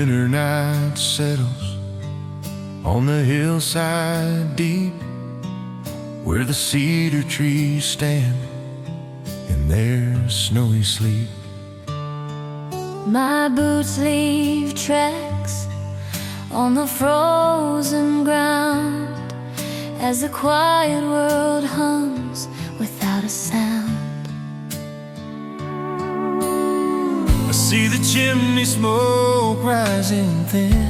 winter night settles on the hillside deep, where the cedar trees stand in their snowy sleep. My boots leave tracks on the frozen ground as the quiet world hums without a sound. I see the chimney smoke rising thin,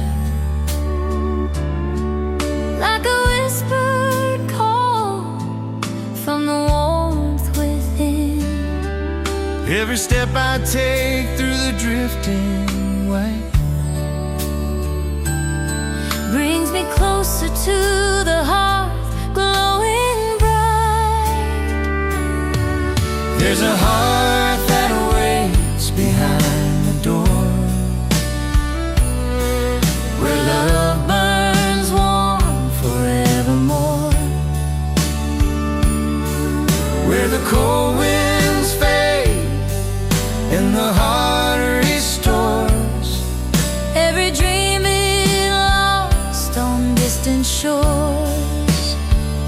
like a whispered call from the warmth within. every step I take through the drifting white brings me closer to the hearth glowing bright. There's a heart that waits behind the door, where love burns warm forevermore, where the cold winds fade and the heart restores Every dream it lost on distant shores.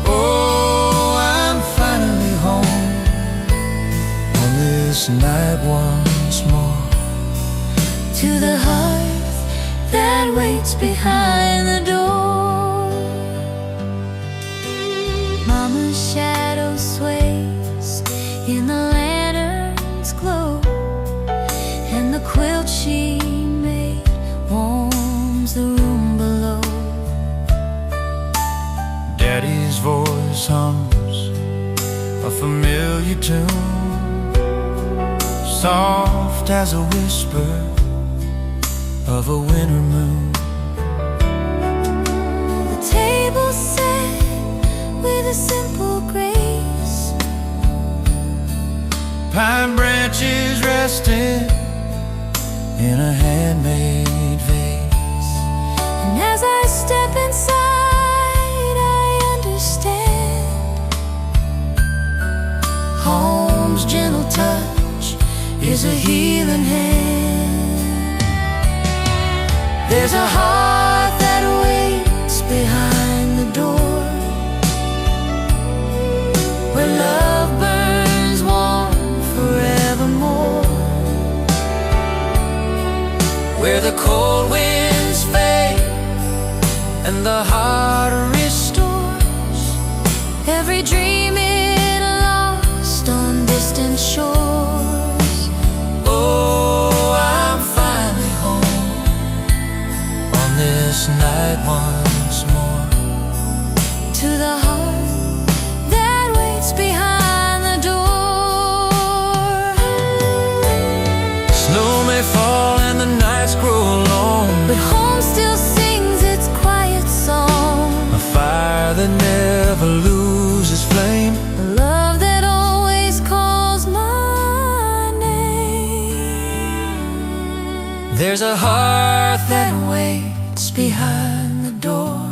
Oh, I'm finally home on this night once more, To the hearth that waits behind the door. Mama's shadow sways in the lantern's glow, and the quilt she made warms the room below. Daddy's voice hums a familiar tune, soft as a whisper of a winter moon. The table set with a simple grace, Pine branches resting in a handmade vase. and as I step inside I understand. Home's gentle touch is a healing hand. There's a heart that waits behind the door, where love burns warm forevermore, where the cold winds fade and the heart restores Every dream it lost on distant shores. Oh, I'm finally home on this night once more, To the heart that waits behind the door. Snow may fall and the nights grow long, But home still sings its quiet song. a fire that never loses flame. A love that always calls my name. There's a heart that waits behind the door,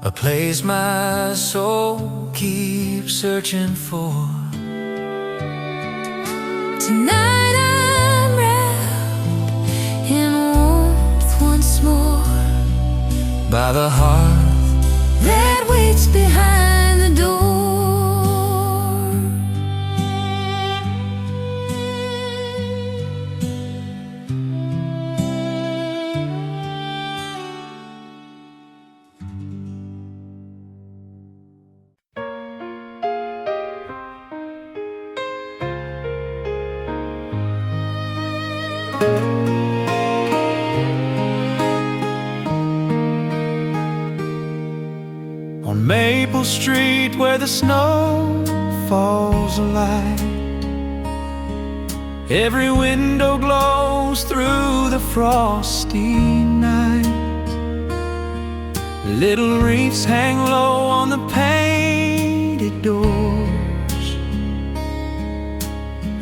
a place my soul keeps searching for. Tonight I'm wrapped in warmth once more, By the heart that waits behind the door. on Maple Street, where the snow falls alight, every window glows through the frosty night. Little wreaths hang low on the painted doors,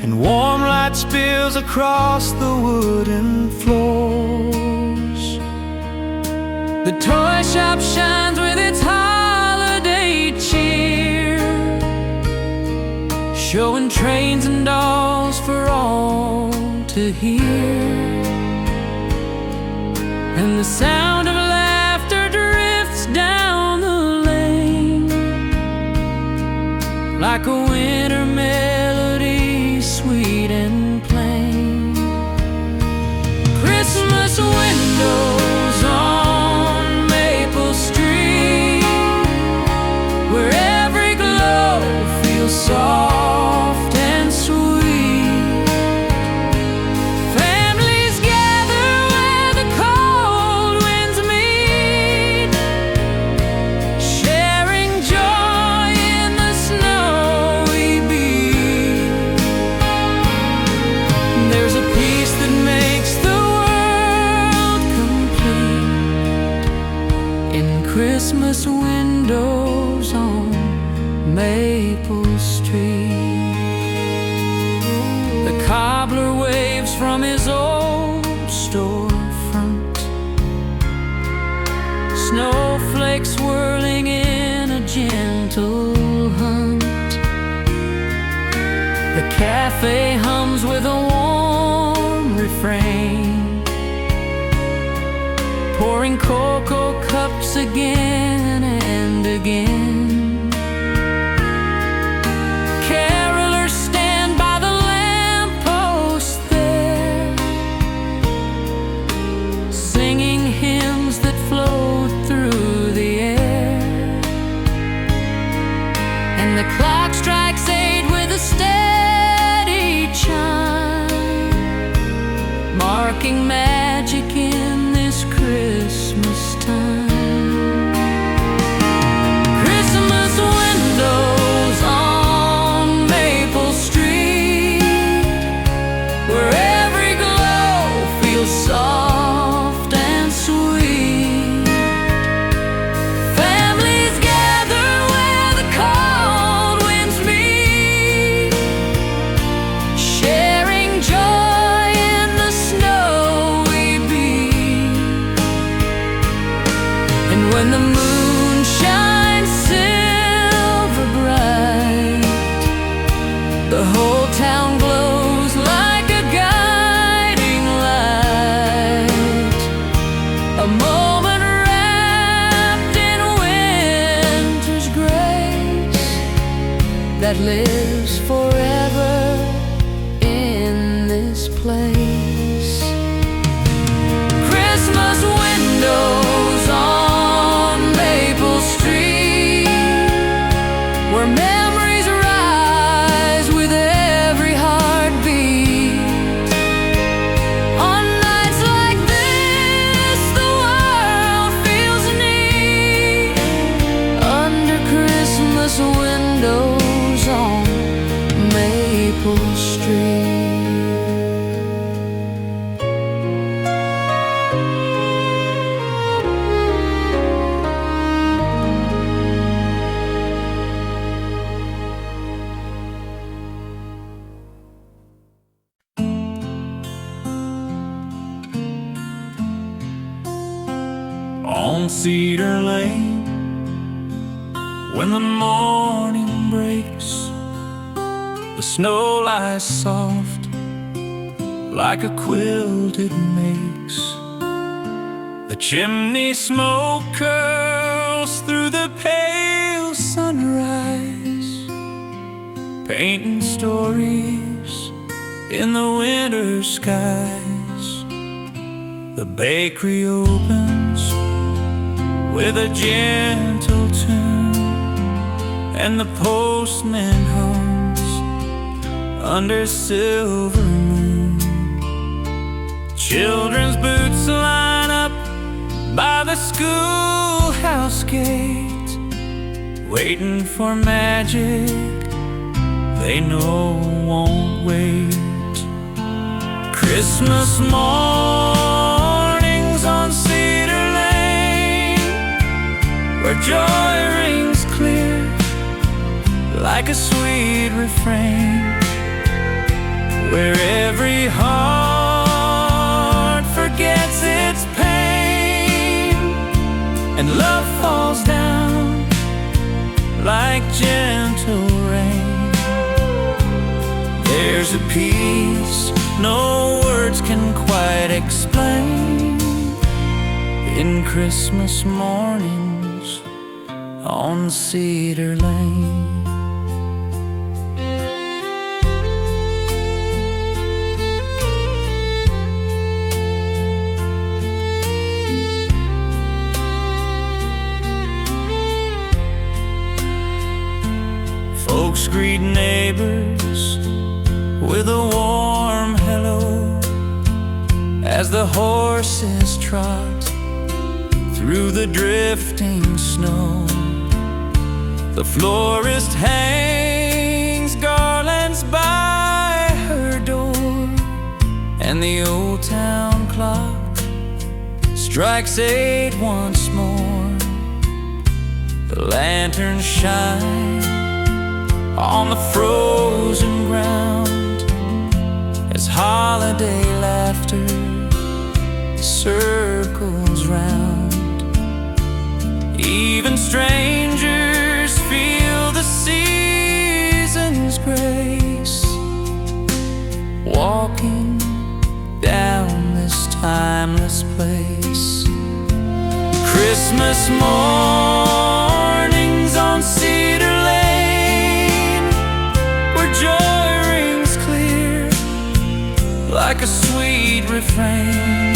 and warm light spills across the wooden floors. The toy shop shines with its holiday cheer, showing trains and dolls for all to hear, and the sound of laughter drifts down the lane like a winter melody, sweet and plain. Christmas windows on Maple Street, where every glow feels soft and sweet. Families gather where the cold winds meet, sharing joy in the snowy beat. There's a peace that makes the world complete in Christmas windows on Maple Street. The cobbler waves from his old storefront, snowflakes whirling in a gentle hunt. The cafe hums with a warm refrain, pouring cocoa cups again and again. Carolers stand by the lamppost there, singing hymns that float through the air. And the clock strikes 8 with a steady chime, marking magic in this Christmas time. Christmas windows on Maple Street, where every glow feels soft and sweet. Families gather where the cold winds meet, sharing joy in the snowy beat. And when the moon shines silver bright, the whole town glows like a guiding light, a moment wrapped in winter's grace that lives forever in this place. Christmas windows on Maple Street, where memories rise with every heartbeat. On nights like this, the world feels neat under Christmas windows on Maple Street. On Cedar Lane, when the morning breaks, the snow lies soft like a quilted makes. The chimney smoke curls through the pale sunrise, painting stories in the winter skies. The bakery opens with a gentle tune, and the postman hums under silver moon. Children's boots line up by the schoolhouse gate, waiting for magic they know won't wait. Christmas mornings on Cedar Lane, where joy rings clear like a sweet refrain, where every heart forgets its pain, and love falls down like gentle rain. There's a peace no can quite explain. In Christmas mornings on Cedar Lane. Folks greet neighbors with a warm hello as the horses trot through the drifting snow. The florist hangs garlands by her door, and the old town clock strikes 8 once more. The lanterns shine on the frozen ground as holiday laughter circles round. Even strangers feel the season's grace, walking down this timeless place. Christmas mornings on Cedar Lane, where joy rings clear like a sweet refrain,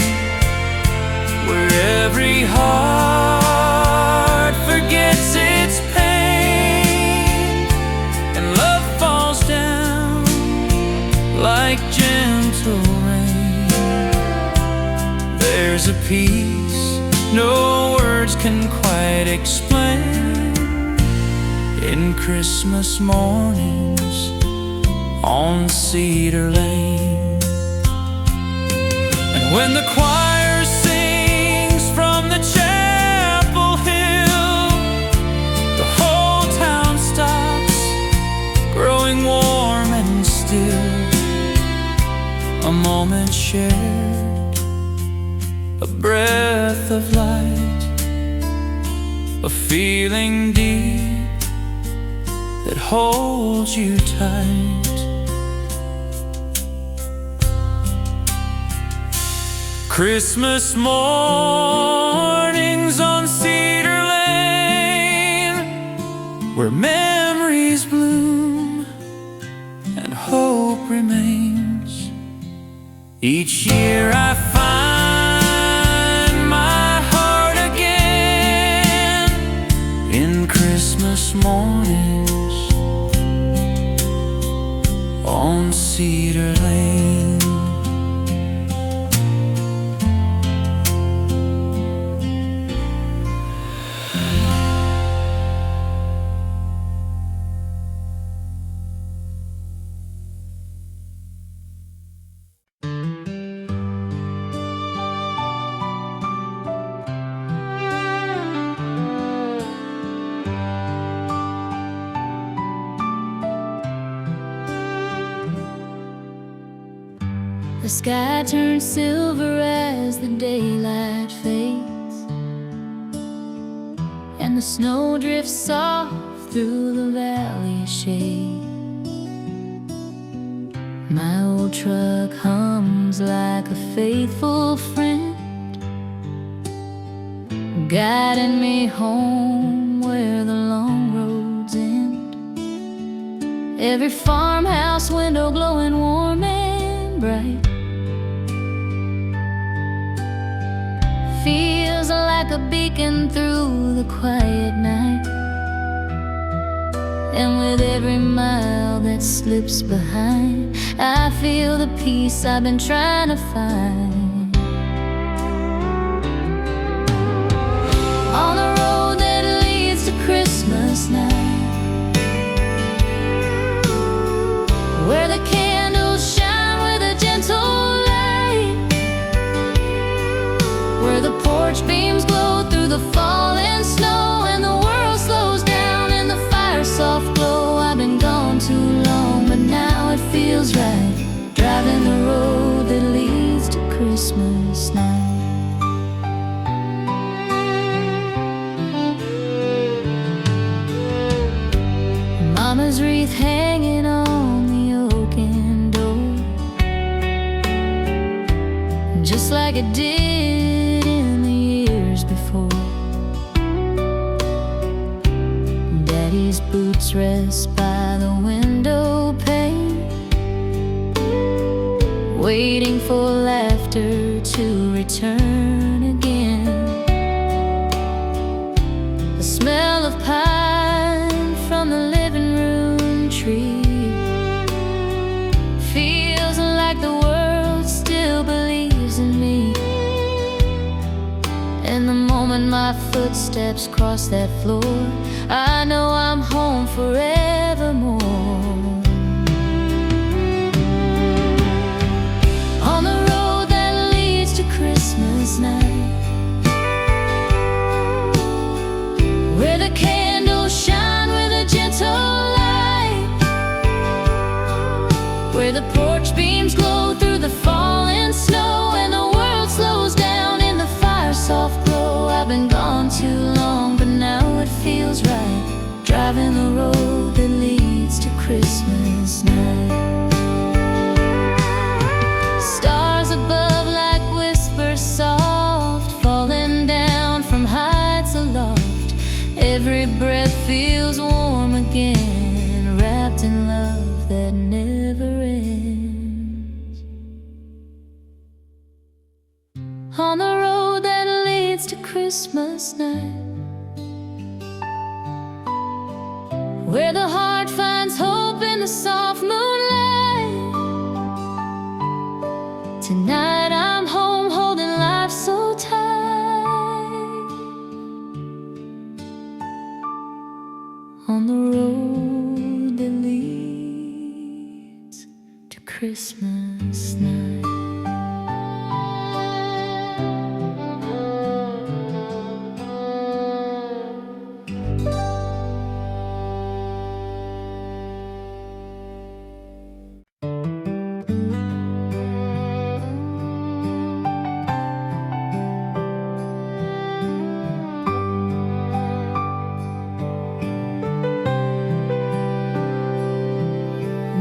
where every heart forgets its pain, and love falls down like gentle rain. There's a peace no words can quite explain in Christmas mornings on Cedar Lane. And when the choir sings from the chapel hill, the whole town stops, growing warm and still. A moment shared, a breath of light, a feeling deep that holds you tight. Christmas mornings on Cedar Lane, where memories bloom and hope remains. Each year I find my heart again in Christmas mornings on Cedar Lane. The sky turns silver as the daylight fades, and the snow drifts soft through the valley shade. My old truck hums like a faithful friend, guiding me home where the long roads end. Every farmhouse window glowing warm and bright feels like a beacon through the quiet night. And with every mile that slips behind, I feel the peace I've been trying to find. On the road that leads to Christmas night, where the candles shine with a gentle light, where the porch beams glow through the falling snow, and the world slows down in the fire's soft glow. I've been gone too long, but now it feels right, driving the road that leads to Christmas night. Mama's wreath hanging on the oaken door, just like it did in the years before. Daddy's boots rest by the window pane, waiting for laughter to return again. The smell of pine from the living room tree feels like the world still believes in me. And the moment my footsteps cross that floor, I know I'm home forevermore. On the road that leads to Christmas night, where the candles shine with a gentle light, where the porch beams glow through the falling snow, and the world slows down in the fire's soft glow. I've been gone too long, but now it feels right, driving the road that leads to Christmas night. Stars above like whispers soft, falling down from heights aloft. Every breath feels warm again, wrapped in love that never ends. On the road that leads to Christmas night, where the heart finds hope in the soft moonlight. Tonight I'm home holding life so tight. On the road that leads to Christmas night.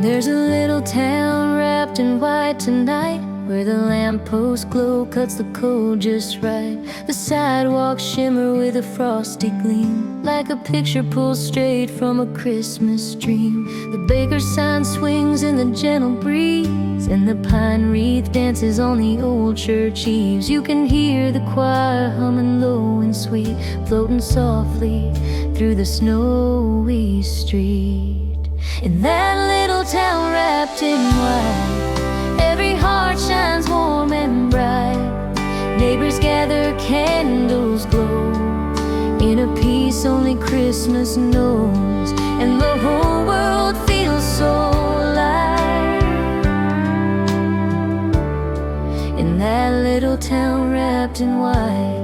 There's a little town wrapped in white tonight, where the lamppost glow cuts the cold just right. The sidewalks shimmer with a frosty gleam, like a picture pulled straight from a Christmas dream. The baker's sign swings in the gentle breeze, and the pine wreath dances on the old church eaves. You can hear the choir humming low and sweet, floating softly through the snowy street. In that little town wrapped in white, every heart shines warm and bright. Neighbors gather, candles glow, in a peace only Christmas knows. And the whole world feels so alive in that little town wrapped in white.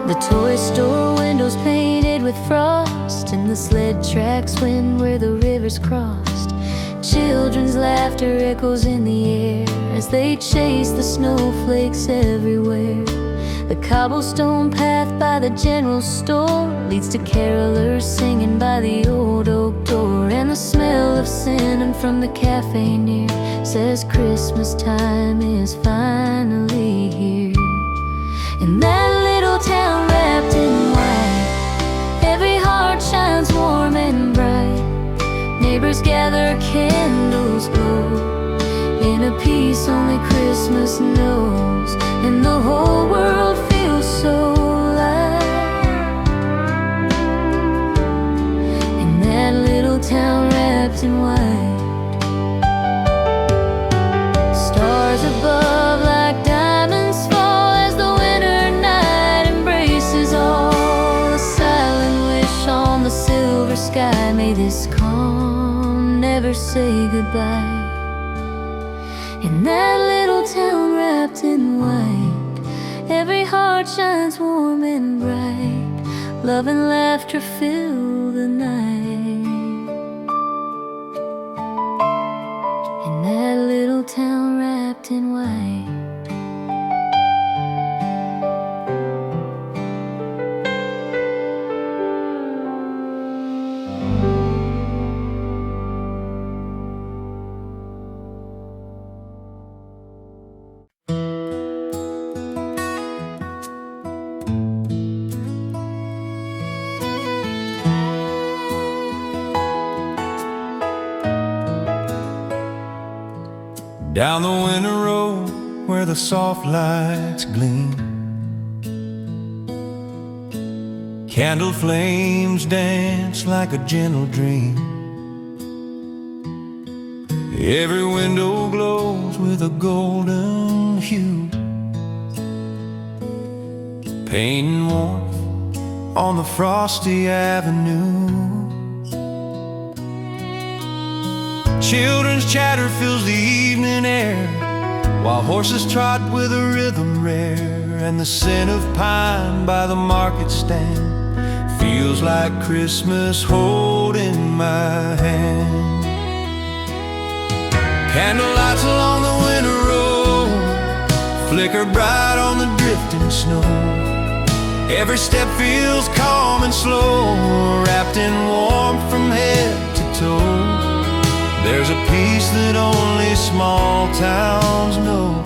The toy store windows painted with frost, and the sled tracks win where the rivers crossed. Children's laughter echoes in the air as they chase the snowflakes everywhere. The cobblestone path by the general store leads to carolers singing by the old oak door. And the smell of cinnamon from the cafe near says Christmas time is finally here. In that little town wrapped in white, every heart shines warm and bright. Neighbors gather, candles glow, in a peace only Christmas knows. And the whole world feels so alive in that little town wrapped in white. Stars above like diamonds fall as the winter night embraces all. A silent wish on the silver sky, may this calm never say goodbye. In that little town wrapped in white, every heart shines warm and bright. Love and laughter fill the night. In that little town wrapped in white. down the winter road where the soft lights gleam. Candle flames dance like a gentle dream. Every window glows with a golden hue, painting warmth on the frosty avenue. Children's chatter fills the evening air, while horses trot with a rhythm rare. And the scent of pine by the market stand feels like Christmas holding my hand. Candlelights along the winter road flicker bright on the drifting snow. Every step feels calm and slow, wrapped in warmth from head to toe. There's a peace that only small towns know,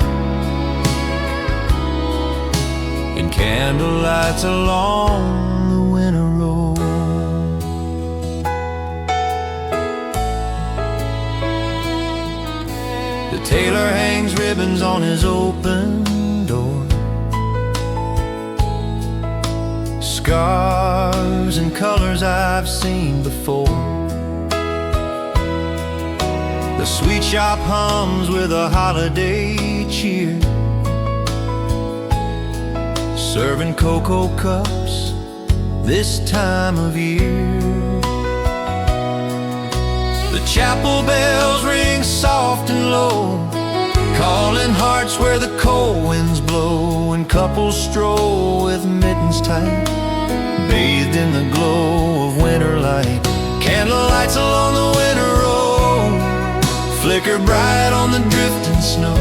in candlelights along the winter road. The tailor hangs ribbons on his open door. Scars and colors I've seen before. The sweet shop hums with a holiday cheer, serving cocoa cups this time of year. The chapel bells ring soft and low, calling hearts where the cold winds blow. And couples stroll with mittens tight, bathed in the glow of winter light. Candlelights along the winter road flicker bright on the drifting snow.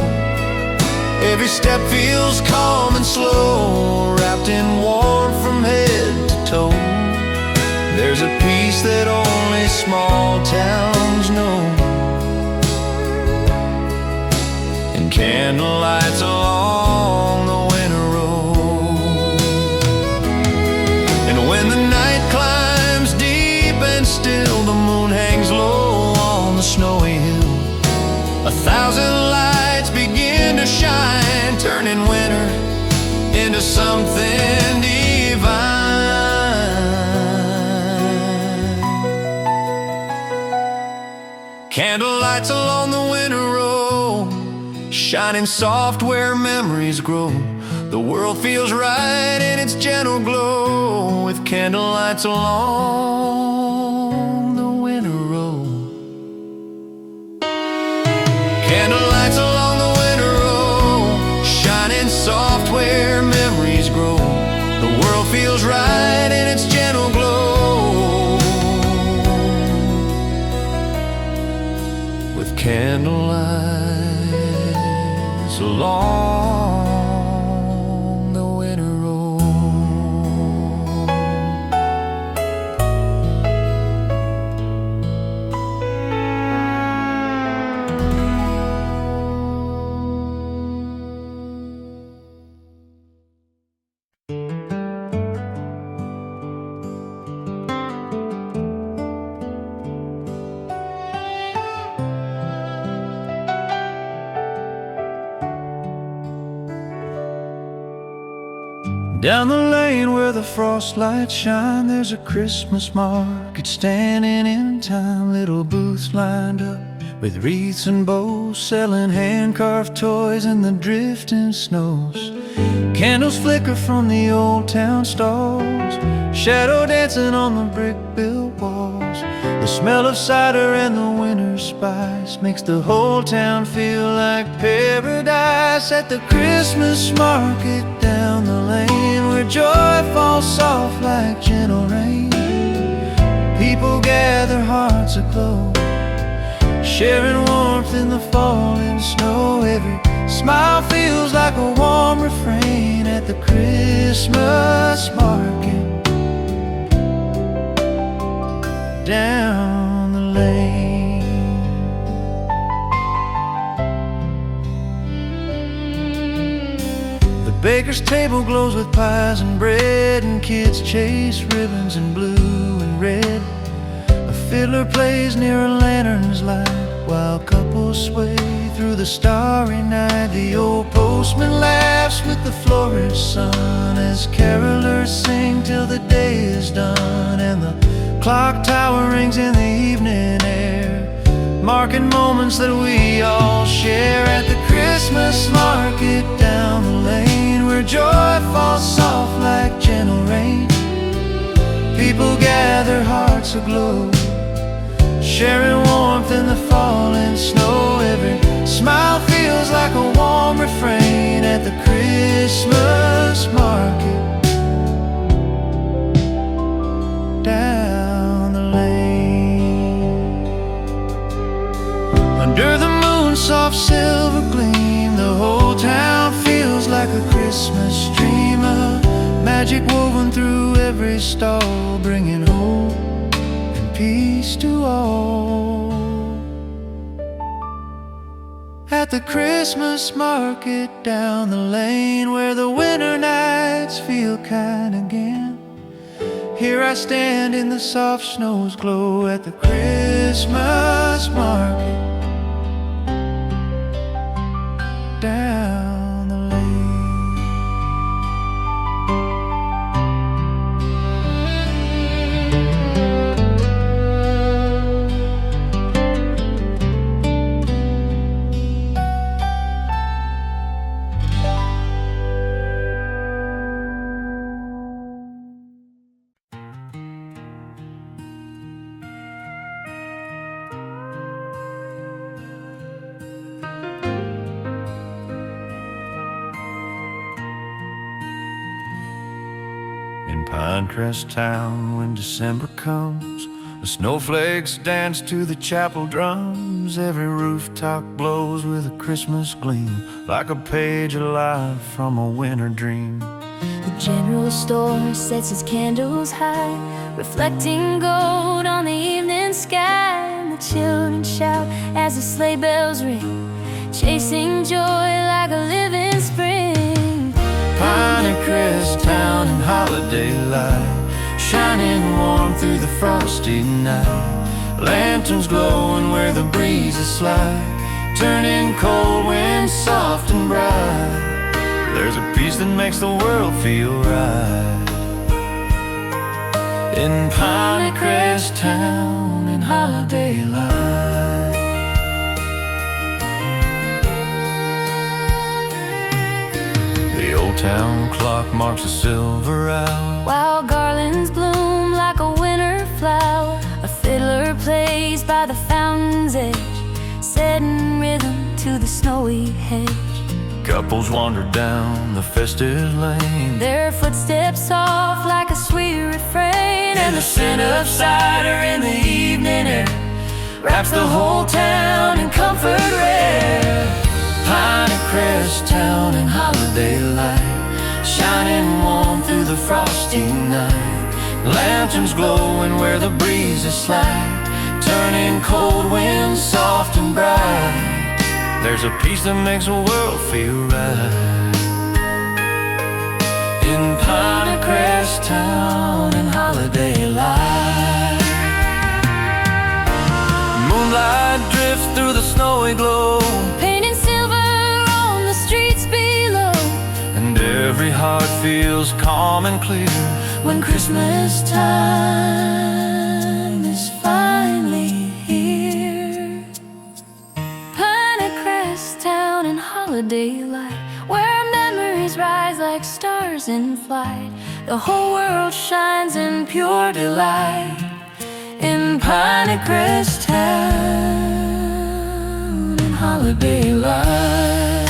Every step feels calm and slow, wrapped in warmth from head to toe. There's a peace that only small towns know, and candlelights along the winter road. And when the night climbs deep and still, the moon hangs low on the snowy hill. 1,000 lights begin to shine, turning winter into something divine. Candlelights along the winter road, shining soft where memories grow. The world feels right in its gentle glow, with candlelights along the winter road. Candlelights along the winter road, shining soft where memories grow. The world feels right in its gentle glow, with candlelights along the winter road. Down the lane where the frost lights shine, there's a Christmas market standing in time. Little booths lined up with wreaths and bows, selling hand-carved toys in the drifting snows. Candles flicker from the old town stalls, shadow dancing on the brick-built walls. The smell of cider and the winter spice makes the whole town feel like paradise. At the Christmas market down the lane, where joy falls soft like gentle rain, people gather, hearts aglow, sharing warmth in the falling snow. Every smile feels like a warm refrain at the Christmas market down the lane. The baker's table glows with pies and bread, and kids chase ribbons in blue and red. A fiddler plays near a lantern's light, while couples sway through the starry night. The old postman laughs with the florist's son as carolers sing till the day is done. And the clock tower rings in the evening air, marking moments that we all share at the Christmas market down the lane, where joy falls soft like gentle rain. People gather, hearts aglow, sharing warmth in the falling snow. Every smile feels like a warm refrain at the Christmas market down the lane. Under the moon's soft silver gleam, the whole town feels like a Christmas dream, a magic woven through every stall, bringing hope and peace to all. At the Christmas market down the lane, where the winter nights feel kind again, here I stand in the soft snow's glow at the Christmas market down the lane. In Pinecrest town, when December comes, the snowflakes dance to the chapel drums. Every rooftop glows with a Christmas gleam, like a page alive from a winter dream. The general store sets its candles high, reflecting gold on the evening sky. And the children shout as the sleigh bells ring, chasing joy like a living spring. Pinecrest town in holiday light, shining warm through the frosty night. Lanterns glowing where the breezes slide, turning cold winds soft and bright. There's a peace that makes the world feel right. In Pinecrest town in holiday light. The old town clock marks a silver hour, while garlands bloom like a winter flower. A fiddler plays by the fountain's edge, setting rhythm to the snowy hedge. couples wander down the festive lane, their footsteps soft like a sweet refrain. and the scent of cider in the evening air wraps the whole town in comfort rare. Pinecrest town in holiday light, shining warm through the frosty night. Lanterns glowing where the breezes slide, turning cold winds soft and bright. There's a peace that makes the world feel right. In Pinecrest town in holiday light. Moonlight drifts through the snowy glow, painting silver on the streets below. and every heart feels calm and clear When Christmas time is finally here. Pinecrest town in holiday light, where memories rise like stars in flight. The whole world shines in pure delight. In Pinecrest town in holiday light.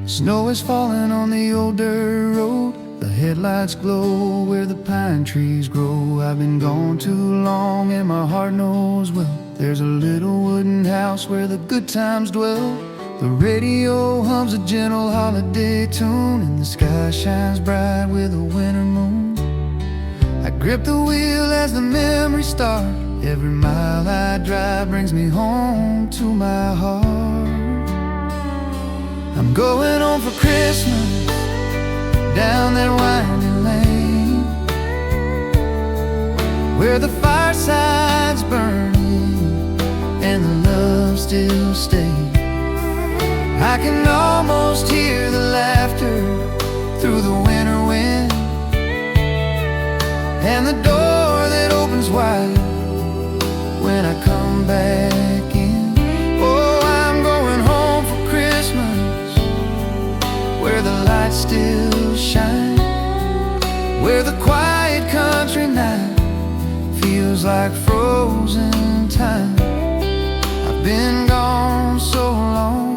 Snow is falling on the old dirt road, the headlights glow where the pine trees grow. I've been gone too long and my heart knows well. There's a little wooden house where the good times dwell. The radio hums a gentle holiday tune, and the sky shines bright with a winter moon. I grip the wheel as the memories start. Every mile I drive brings me home to my heart. I'm going home for Christmas, down that winding lane, where the fireside's burning and the love still stays. I can almost hear the laughter through the winter wind, and the door that opens wide when I come back in. Oh, I'm going home for Christmas, where the lights still shine, where the quiet country night feels like frozen time. I've been gone so long,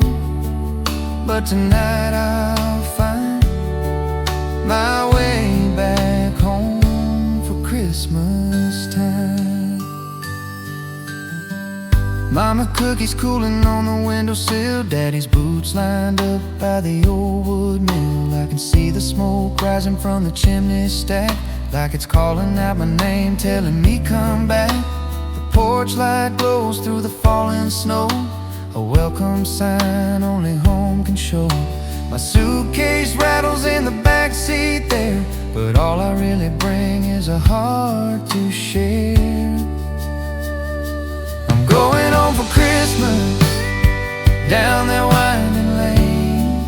but tonight I'll find my way back home for Christmas time. Mama cookies cooling on the windowsill, Daddy's boots lined up by the old wood mill. I can see the smoke rising from the chimney stack, like it's calling out my name, telling me come back. The porch light glows through the falling snow, a welcome sign only home can show. My suitcase rattles in the back seat there, but all I really bring is a heart to share. I'm going home for Christmas, down that winding lane,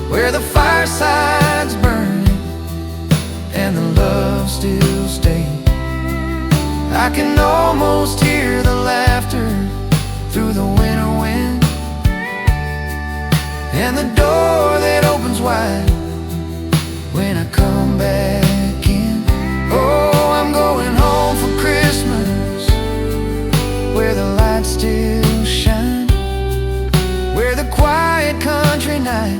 where the fireside's burning and the love still stays. I can almost hear the laughter through the winter wind, and the door that opens wide when I come back in. Oh, I'm going home for Christmas, where the lights still shine, where the quiet country night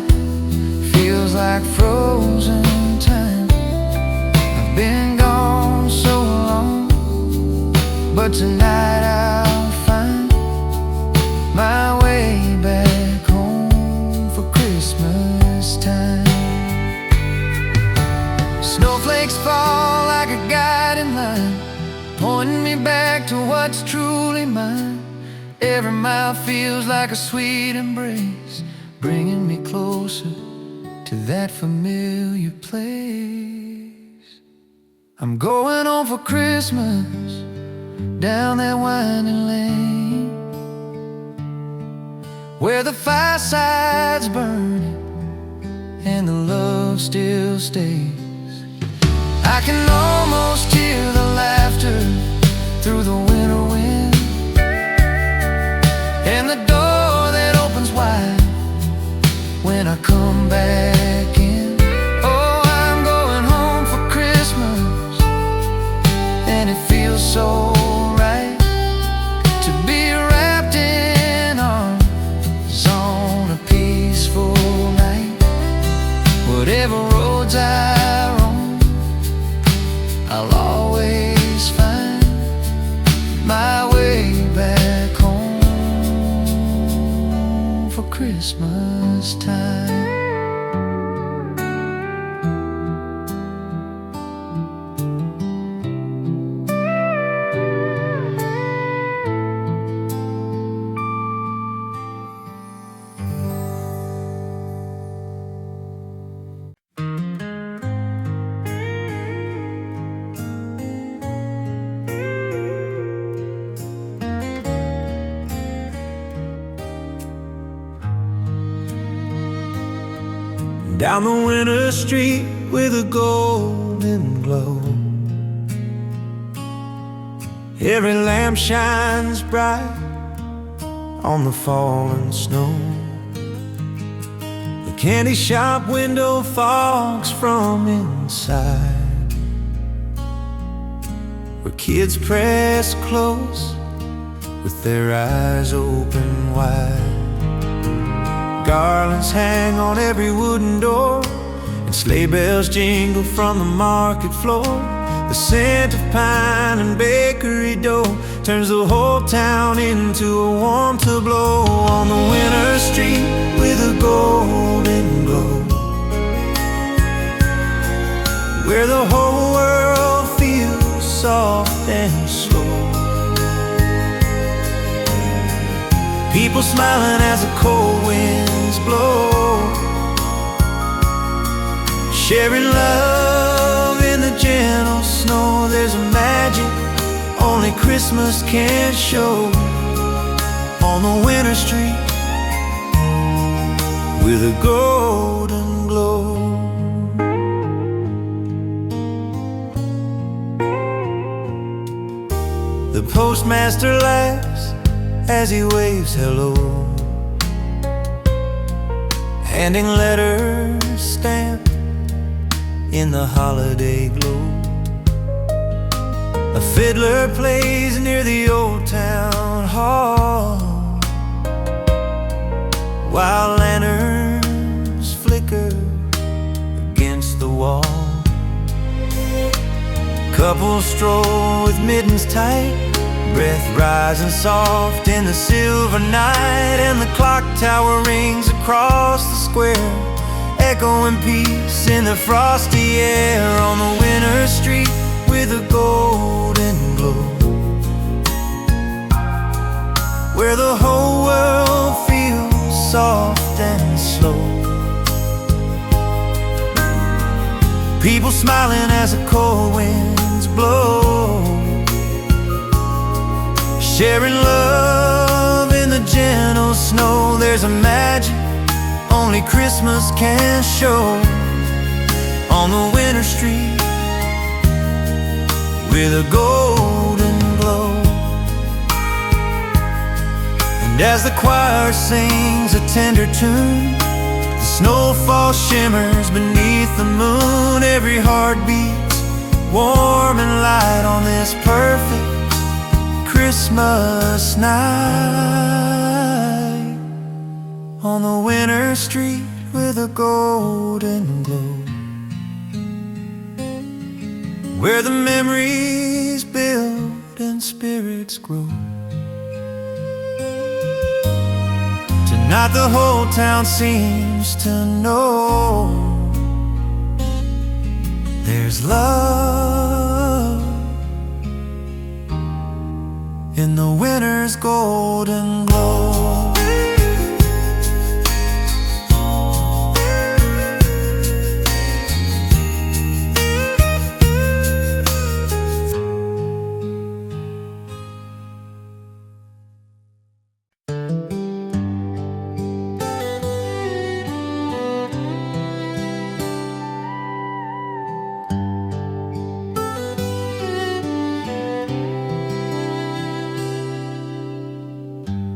feels like frozen time. I've been gone so long, but tonight I'll find my way back home for Christmas time. Snowflakes fall like a guiding line, pointing me back to what's truly mine. Every mile feels like a sweet embrace, bringing me closer to that familiar place. I'm going home for Christmas, down that winding lane, where the fireside's burning and the love still stays. I can almost hear the laughter through the winter wind, and the door that opens wide when I come back in. Oh, I'm going home for Christmas, and it feels so right to be wrapped in arms on a peaceful night. Whatever roads I roam, I'll always find my way back home for Christmas time. Down the winter street with a golden glow, every lamp shines bright on the fallen snow. The candy shop window fogs from inside, where kids press close with their eyes open wide. Garlands hang on every wooden door, and sleigh bells jingle from the market floor. The scent of pine and bakery dough turns the whole town into a warm to blow on the winter street with a golden glow, where the whole world feels soft and slow. People smiling as the cold winds blow, sharing love in the gentle snow. There's a magic only Christmas can show on the winter street with a golden glow. The postmaster laughs as he waves hello, handing letters stamped in the holiday glow. A fiddler plays near the old town hall, while lanterns flicker against the wall. Couples stroll with mittens tight, breath rising soft in the silver night, and the clock tower rings across the square, echoing peace in the frosty air on the winter street with a golden glow, where the whole world feels soft and slow. People smiling as the cold winds blow, sharing love in the gentle snow. There's a magic only Christmas can show on the winter street with a golden glow. And as the choir sings a tender tune, the snowfall shimmers beneath the moon. Every heart beats warm and light on this perfect Christmas night on the winter street with a golden glow, where the memories build and spirits grow. Tonight the whole town seems to know there's love in the winter's golden glow.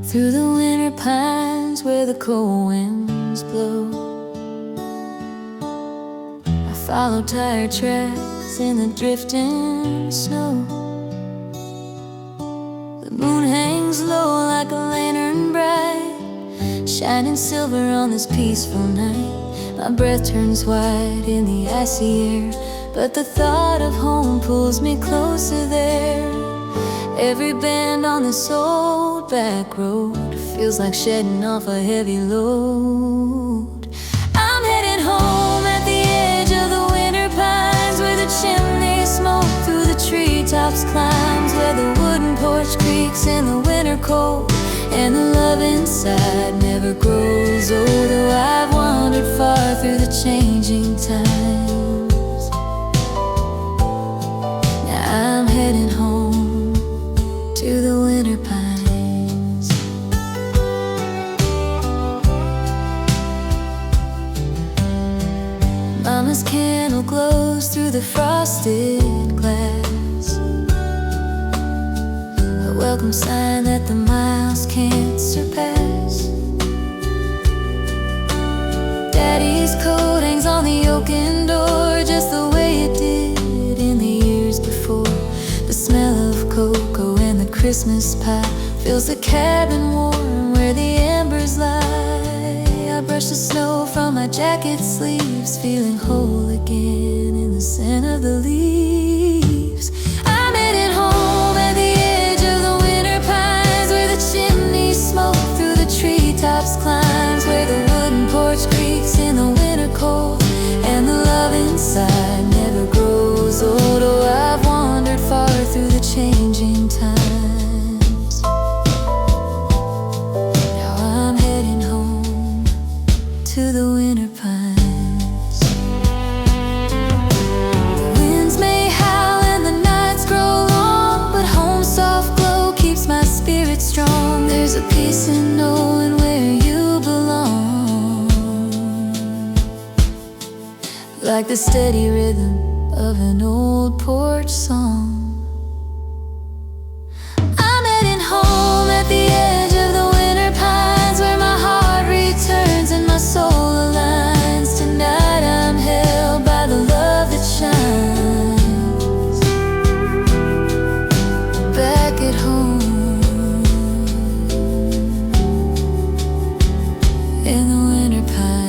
Through the winter pines where the cold winds blow, I follow tire tracks in the drifting snow. The moon hangs low like a lantern bright, shining silver on this peaceful night. My breath turns white in the icy air, but the thought of home pulls me closer there. Every bend on this old back road feels like shedding off a heavy load. I'm headed home at the edge of the winter pines, where the chimney smoke through the treetops climbs, where the wooden porch creaks in the winter cold, and the love inside never grows old. Oh, I've wandered far through the changing times. Now I'm heading home to the winter pines. Mama's candle glows through the frosted glass, a welcome sign that the miles can't surpass. Daddy's coat hangs on the oaken door, just the way it did in the years before. The smell of cocoa and the Christmas pie fills the cabin warm where the embers lie. I brush the snow from my jacket sleeves, feeling whole again in the scent of the leaves. I'm heading home at the edge of the winter pines, where the chimney smoke through the treetops climbs, where the wooden porch creaks in the winter cold, and the love inside never grows old. Oh, I've wandered far through the changing times. Now I'm heading home to the winter pines. The winds may howl and the nights grow long, but home's soft glow keeps my spirit strong. There's a peace in knowing where you belong, like the steady rhythm of an old porch song. I'm heading home at the edge of the winter pines, where my heart returns and my soul aligns. Tonight I'm held by the love that shines. Back at home in the winter pines.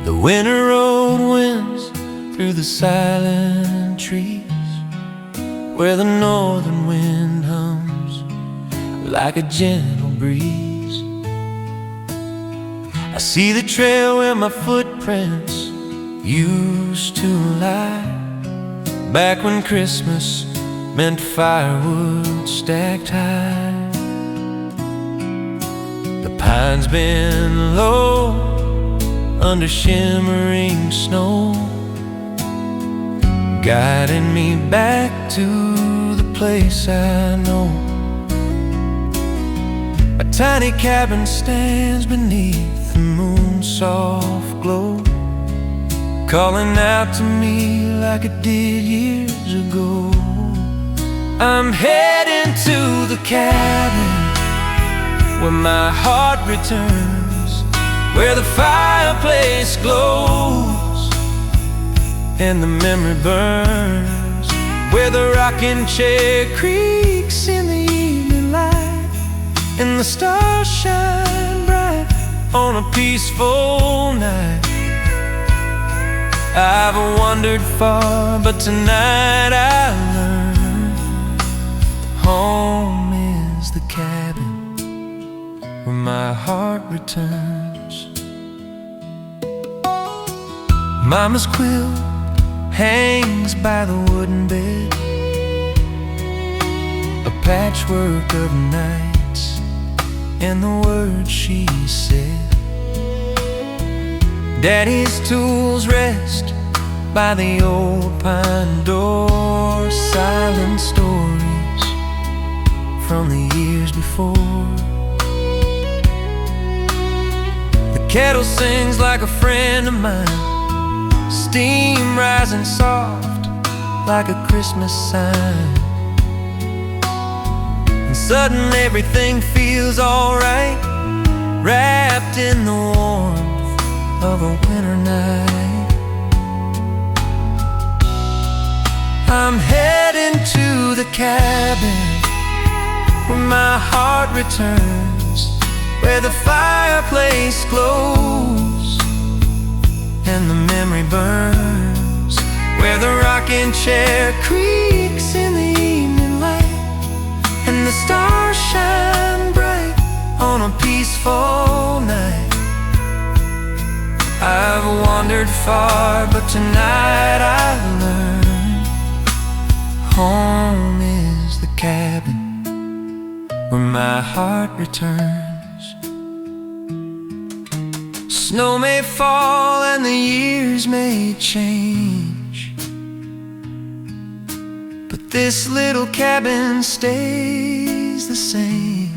The winter road winds through the silent trees, where the northern wind hums like a gentle breeze. I see the trail where my footprints used to lie, back when Christmas meant firewood stacked high. The pines bend low under shimmering snow, guiding me back to the place I know. A tiny cabin stands beneath the moon's soft glow, calling out to me like it did years ago. I'm heading to the cabin where my heart returns, where the fireplace glows and the memory burns, where the rocking chair creaks in the evening light, and the stars shine bright on a peaceful night. I've wandered far, but tonight I learned home is the cabin where my heart returns. Mama's quilt hangs by the wooden bed, a patchwork of nights and the words she said. Daddy's tools rest by the old pine door, silent stories from the years before. The kettle sings like a friend of mine, steam rising soft like a Christmas sign. And suddenly everything feels alright, wrapped in the warmth of a winter night. I'm heading to the cabin where my heart returns, where the fireplace glows and the memory burns, where the rocking chair creaks in the evening light, and the stars shine bright on a peaceful night. I've wandered far, but tonight I learned home is the cabin where my heart returns. Snow may fall and the years may change, but this little cabin stays the same,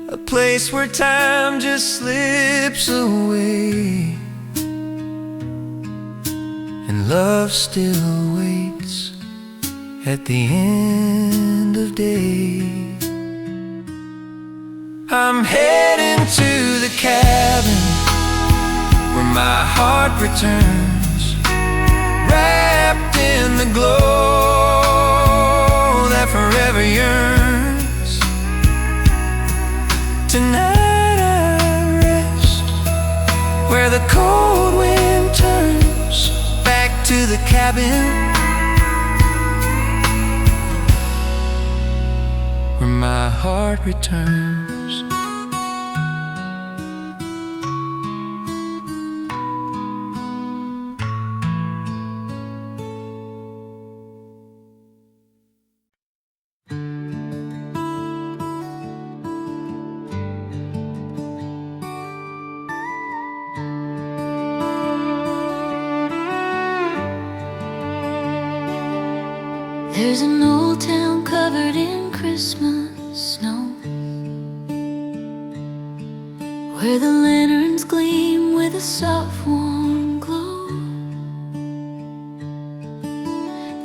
a place where time just slips away, and love still waits at the end of day. I'm heading to the cabin where my heart returns, wrapped in the glow that forever yearns. Tonight I rest where the cold wind turns back to the cabin where my heart returns. There's an old town covered in Christmas snow, where the lanterns gleam with a soft warm glow.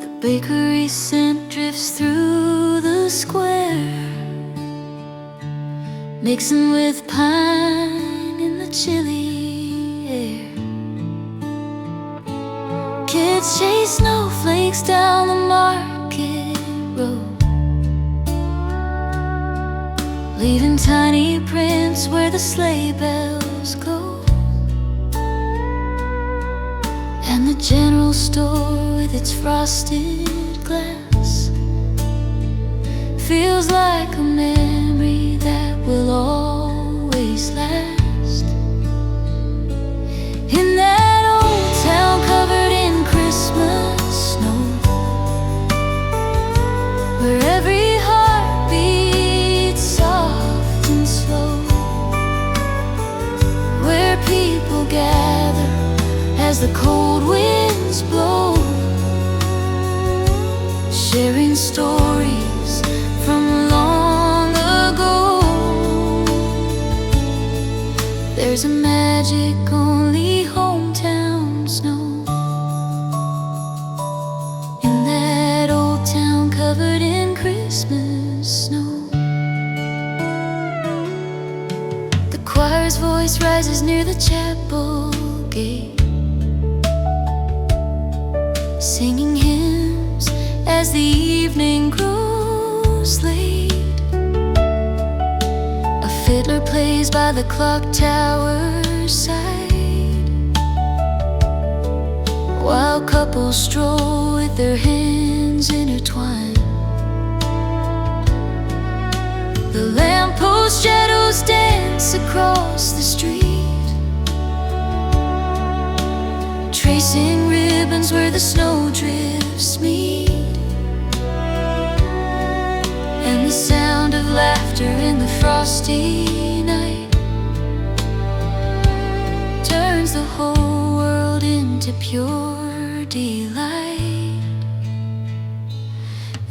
The bakery scent drifts through the square, mixing with pine in the chilly air. Kids chase snowflakes down the market road, leaving tiny prints where the sleigh bells go. And the general store with its frosted glass feels like a memory that will always last. In that old town covered in Christmas snow, where every heart beats soft and slow, where people gather as the cold winds blow, sharing stories from long ago. There's a magic only hometowns know. In that old town covered in Christmas snow, the choir's voice rises near the chapel gate, singing hymns as the evening grows late. A fiddler plays by the clock tower's side, while couples stroll with their hands intertwined. The lamppost shadows dance across the street, tracing ribbons where the snowdrifts meet. And the sound of laughter in the frosty night turns the whole world into pure delight.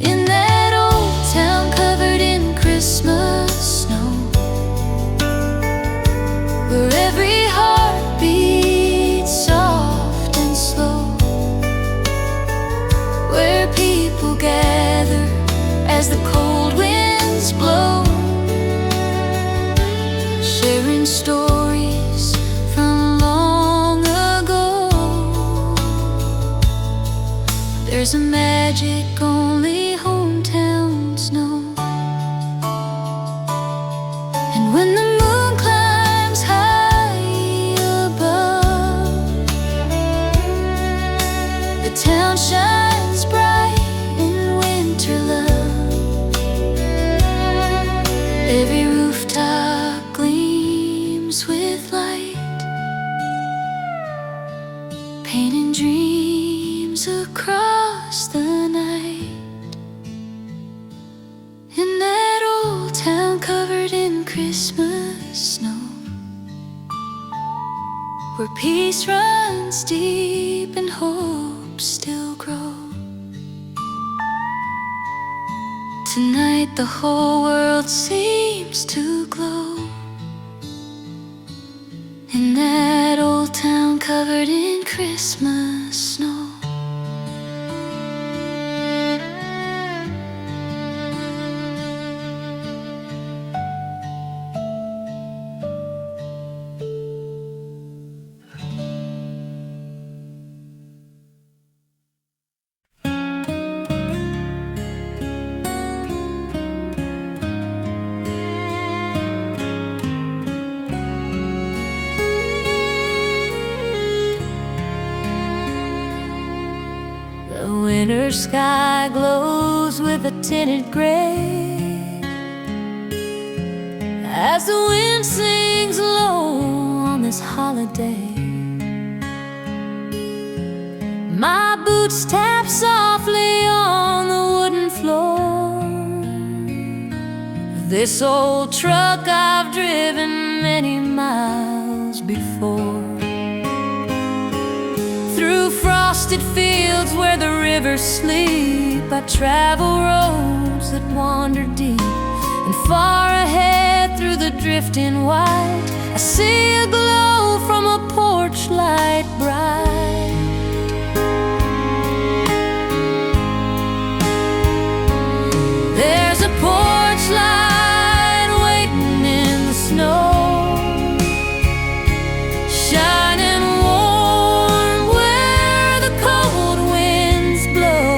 In that old town covered in Christmas snow, where every heart beats soft and slow, where people gather as the cold winds blow, sharing stories from long ago. There's a magic only hometowns know. And when the moon climbs high above, the town shines bright in winter love. Every rooftop gleams with light, painting dreams across the night. In that old town covered in Christmas snow, where peace runs deep and hope still grows. Tonight the whole world seems to glow in that old town covered in Christmas snow. The winter sky glows with a tinted gray as the wind sings low on this holiday. My boots tap softly on the wooden floor of this old truck I've driven many miles before. Through frosted fields where the rivers sleep, I travel roads that wander deep. And far ahead through the drifting white, I see a glow from a porch light bright. There's a porch light waiting in the snow, shining warm where the cold winds blow.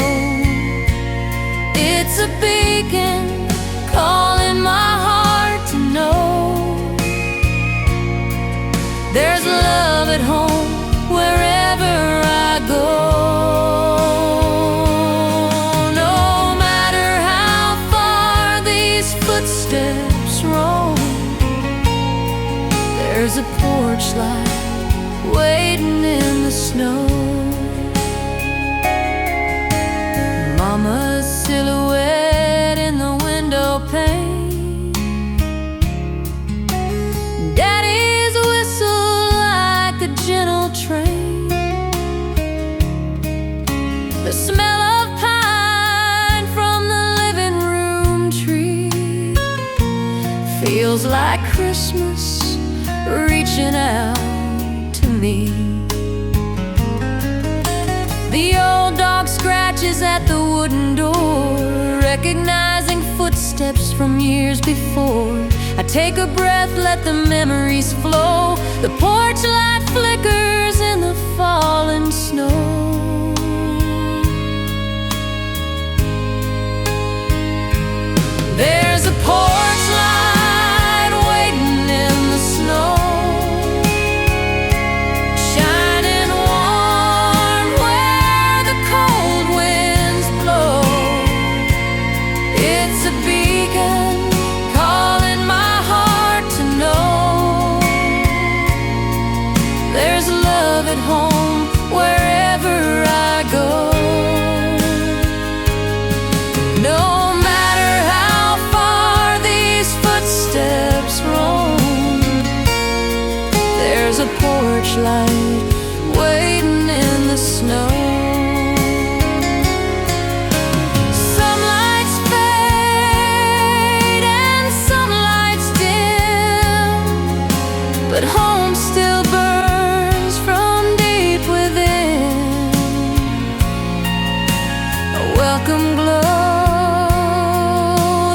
It's a beacon calling my heart to know there's love at home wherever I go. No matter how far these footsteps roam, there's a porch light waiting in the snow. Mama's silhouette in the window pane, Daddy's whistle like a gentle train. The smell of pine from the living room tree feels like Christmas reaching out to me. The old dog scratches at the wooden door, recognizing footsteps from years before. I take a breath, let the memories flow. The porch light flickers in the falling snow. There's a porch light waiting in the snow, shining warm where the cold winds blow. It's a beacon calling my heart to know there's love at home wherever I go. No matter how far these footsteps roam, there's a porch light waiting in the snow. Some lights fade and some lights dim, but home still burns from deep within. A welcome glow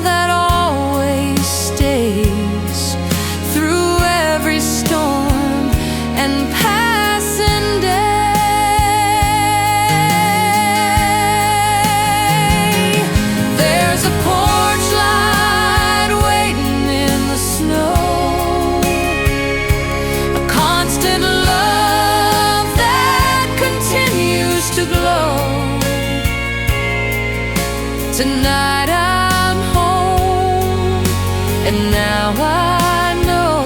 that always stays through every storm and passing day. There's a porch light waiting in the snow, a constant love that continues to glow. Tonight I'm home, and now I know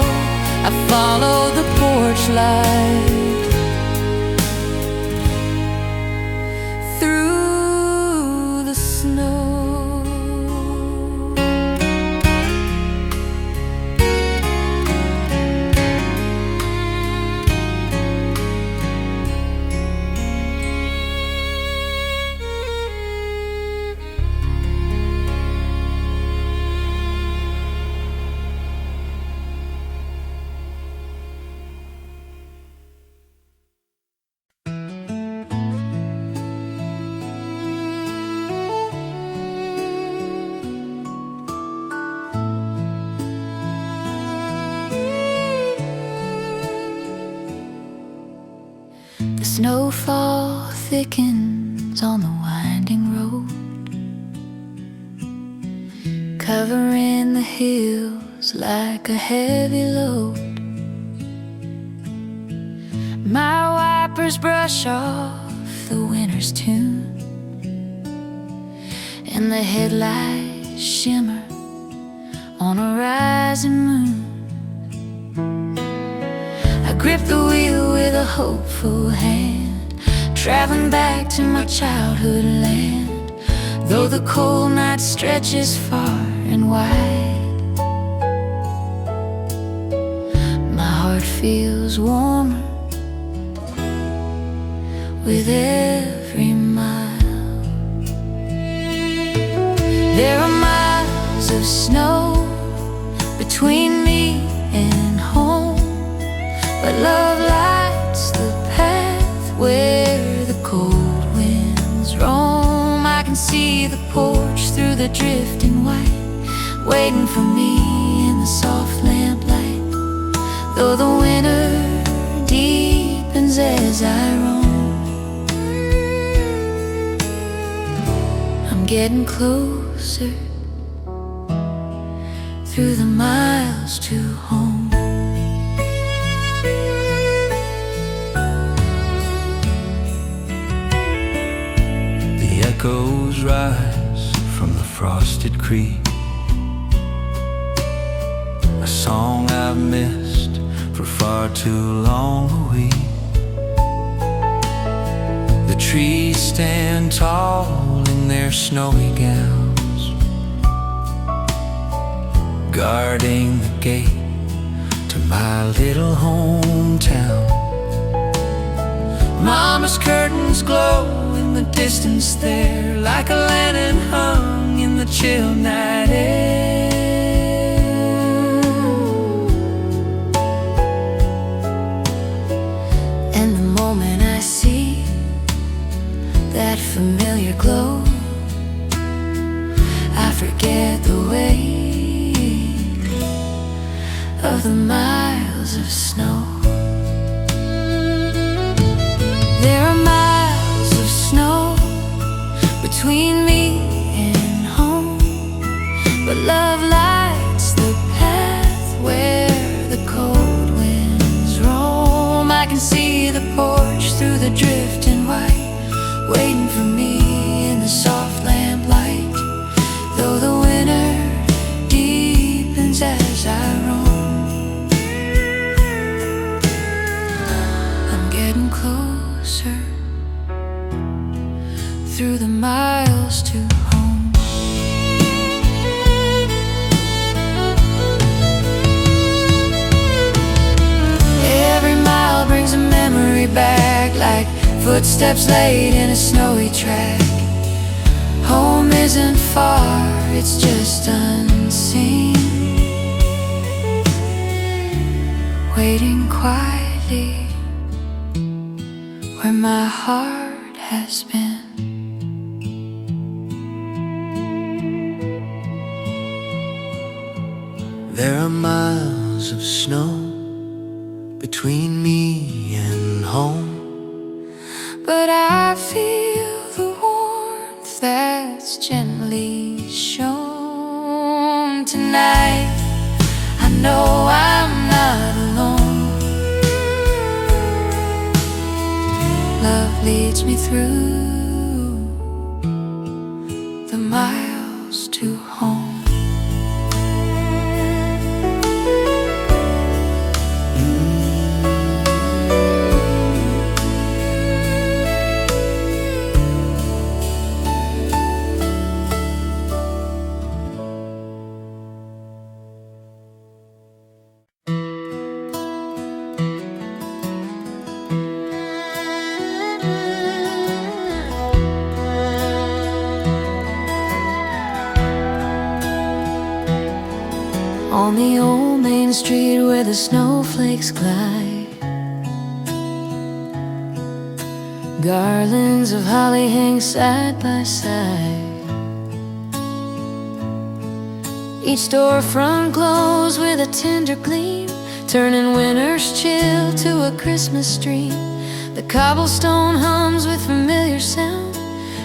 I follow the porch light through the snow. The snowfall thickens on the winding road, covering the hills like a heavy load. My wipers brush off the winter's tune, and the headlights shimmer on a rising moon. I grip the wheel with a hopeful hand, traveling back to my childhood land, though the cold night stretches far and wide. My heart feels warmer with every mile. There are miles of snow between me and home, but love lights the path where the cold winds roam. I can see the porch through the drifting white, waiting for me in the soft lamplight, though the winter deepens as I roam. I'm getting closer through the miles to home. The echoes rise from the frosted creek, a song I've missed for far too long a week. The trees stand tall in their snowy gowns, guarding the gate to my little hometown. Mama's curtains glow in the distance there, like a lantern hung in the chill night air. And the moment I see that familiar glow, I forget the weight of the miles of snow. There are miles of snow between me and home, but love lights the path where the cold winds roam. I can see the porch through the drifting white, waiting for me in the soft lamplight, though the winter deepens as I roam. I'm getting closer through the miles to home. Every mile brings a memory back, like footsteps laid in a snowy track. Home isn't far, it's just unseen, waiting quietly where my heart has been. There are miles of snow between me and home, But I feel the warmth that's gently shown tonight. I know I'm not alone. Love leads me through the miles to home. On the old main street where the snowflakes glide, garlands of holly hang side by side. Each storefront glows with a tender gleam, turning winter's chill to a Christmas stream. The cobblestone hums with familiar sound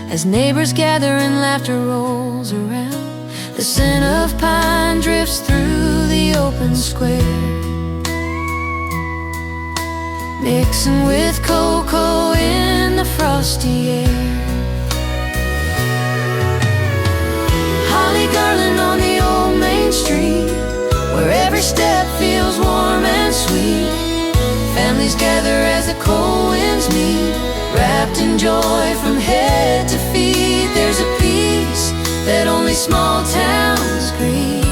as neighbors gather and laughter rolls around. The scent of pine drifts through the open square, mixing with cocoa in the frosty air. Holly garland on the old main street, where every step feels warm and sweet. Families gather as the cold winds meet, wrapped in joy from head to feet. There's a peace that only small towns greet,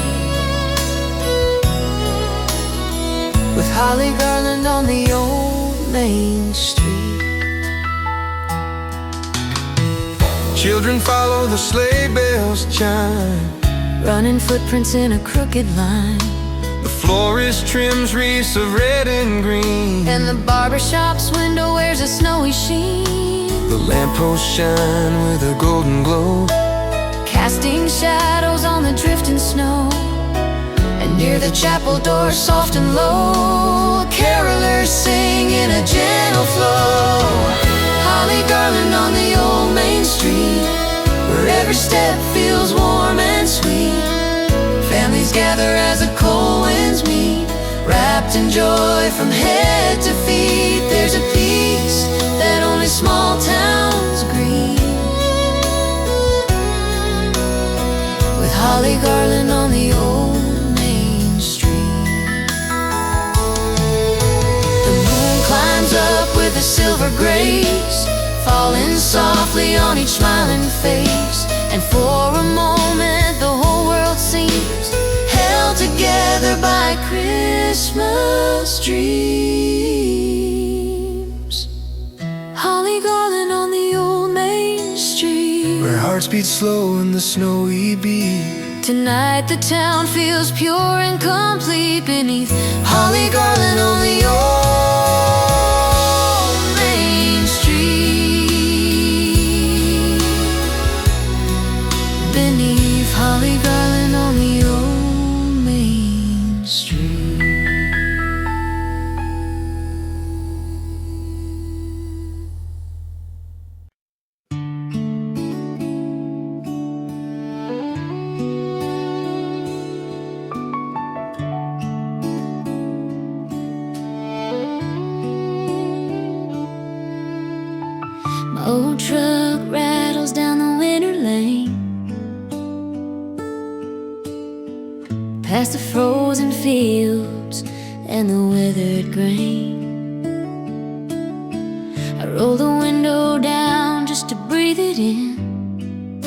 with holly garland on the old main street. Children follow the sleigh bells chime, Running footprints in a crooked line. the florist trims wreaths of red and green, And the barbershop's window wears a snowy sheen, the lampposts shine with a golden glow, casting shadows on the drifting snow. And near the chapel door, soft and low, carolers sing in a gentle flow. Holly garland on the old main street, where every step feels warm and sweet. Families gather as the cold winds meet, wrapped in joy from head to feet. There's a peace that only small towns greet, with holly garland on the old main street. The moon climbs up with a silver grace, falling softly on each smiling face. And for a moment the whole world seems held together by Christmas dreams. Holly garland on the old main street, where hearts beat slow in the snowy beat. tonight the town feels pure and complete beneath holly garland on the old main street. Beneath holly garland on the old main street. My old truck rattles down the winter lane, past the frozen fields and the withered grain. I roll the window down just to breathe it in,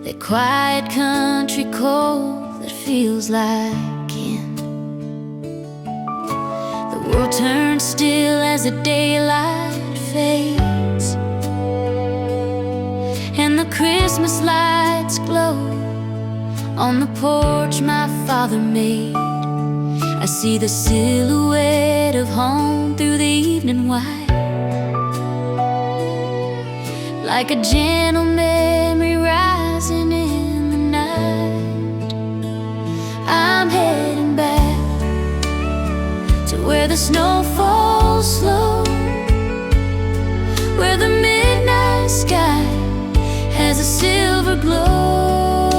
that quiet country cold that feels like kin. The world turns still as the daylight fades, and the Christmas lights glow on the porch my father made. I see the silhouette of home through the evening white, like a gentle memory rising in the night. I'm heading back to where the snow falls slow, where the midnight sky has a silver glow,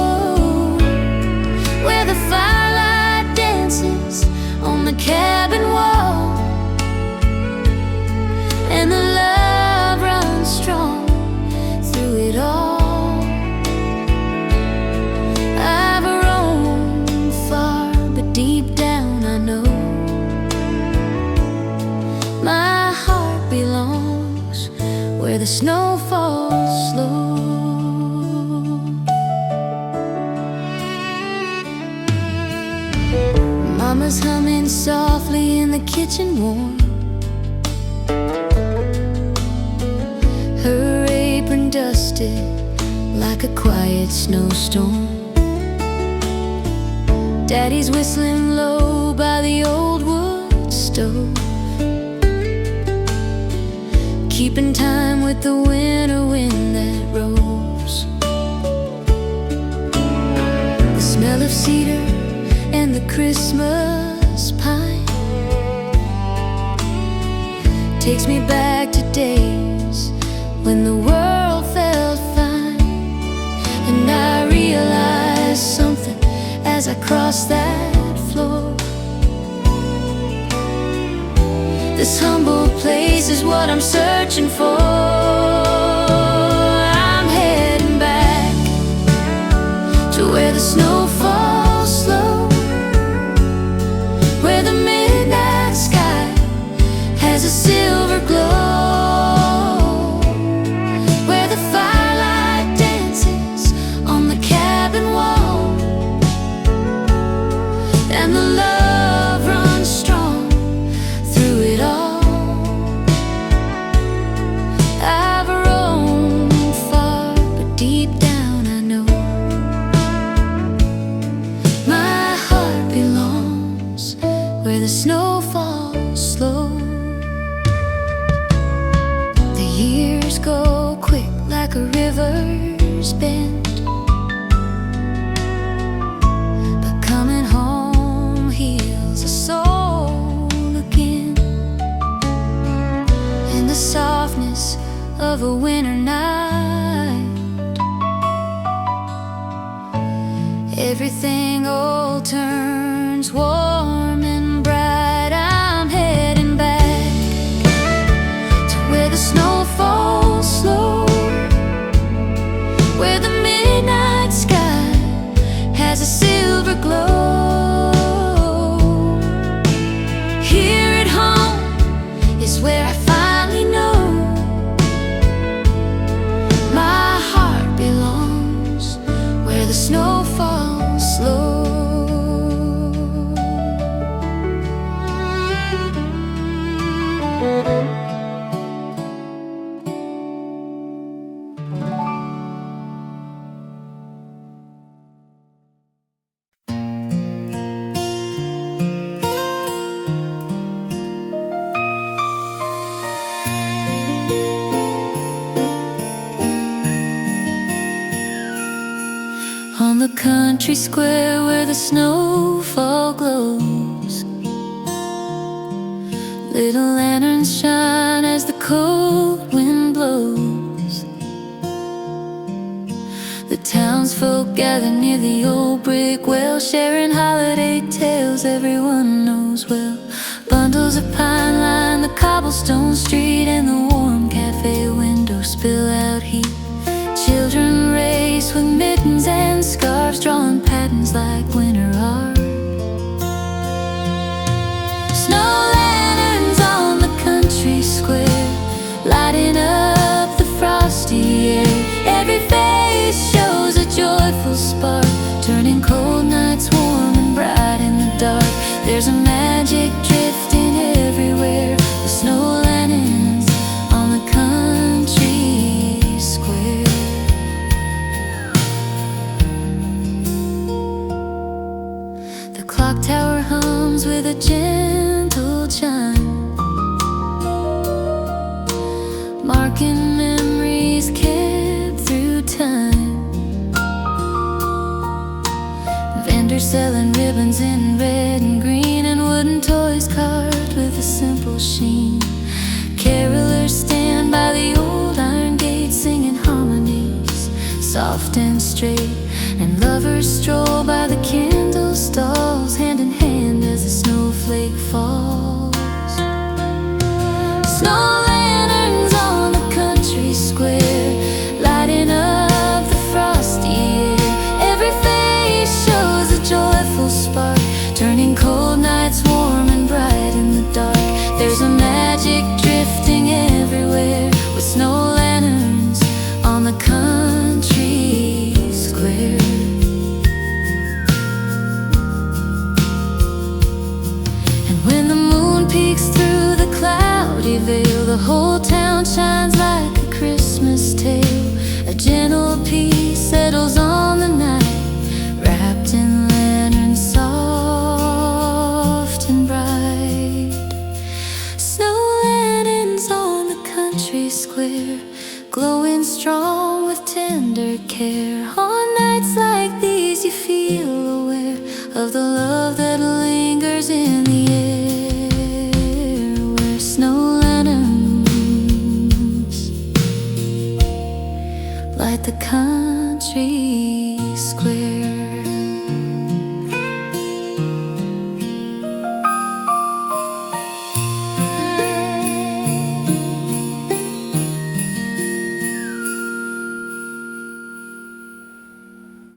where the firelight dances on the cabin wall, and the love runs strong through it all. I've roamed far, but deep down I know my heart belongs where the snow falls slow. Mama's humming softly in the kitchen warm, her apron dusted like a quiet snowstorm. Daddy's whistling low by the old wood stove, keeping time with the winter wind that rolls. The smell of cedar and the Christmas pine takes me back to days when the world felt fine. And I realized something as I crossed that floor. This humble place is what I'm searching for. I'm heading back to where the snow falls slow, where the midnight sky has a silver glow, where the firelight dances on the cabin wall, and the love runs strong through it all. I've roamed far, but deep down I know my heart belongs where the snow falls slow. The years go quick like a river's bend, but coming home heals a soul again. In the softness of a winter night, everything old turns warm and bright. I'm heading back to where the snow falls slow, where the midnight sky has a silver glow. Here at home is where I finally know my heart belongs where the snow falls slow. On the country square where the snowfall glows, little lanterns shine as the cold wind blows. The townsfolk gather near the old brick well, sharing holiday tales everyone knows well. Bundles of pine line the cobblestone street, and the warm cafe windows spill out heat. Children race with mittens and scarves, drawing patterns like winter art. Snow lanterns on the country square, lighting up the frosty air. Every face shows a joyful spark, turning cold nights warm and bright in the dark. There's a magic drifting everywhere, the snow lanterns on the country square. The clock tower hums with a gentle chime, marking memories kept through time. Vendors selling ribbons in red and green, and wooden toys carved with a simple sheen. Carolers stand by the old iron gate, singing harmonies soft and straight. And lovers stroll by the candle stalls, hand in hand as the snowflake falls. Snow lanterns on the country square, lighting up the frosty air. Every face shows a joyful spark, turning cold nights warm and bright in the dark. There's a magic drifting everywhere, with snow lanterns on the country square. When the moon peeks through the cloudy veil, the whole town shines like a Christmas tale. A gentle peace settles on the night, wrapped in lanterns soft and bright. Snow lanterns on the country square, glowing strong with tender care. On nights like these you feel aware of the love that lingers in the air, where snow lanterns the country.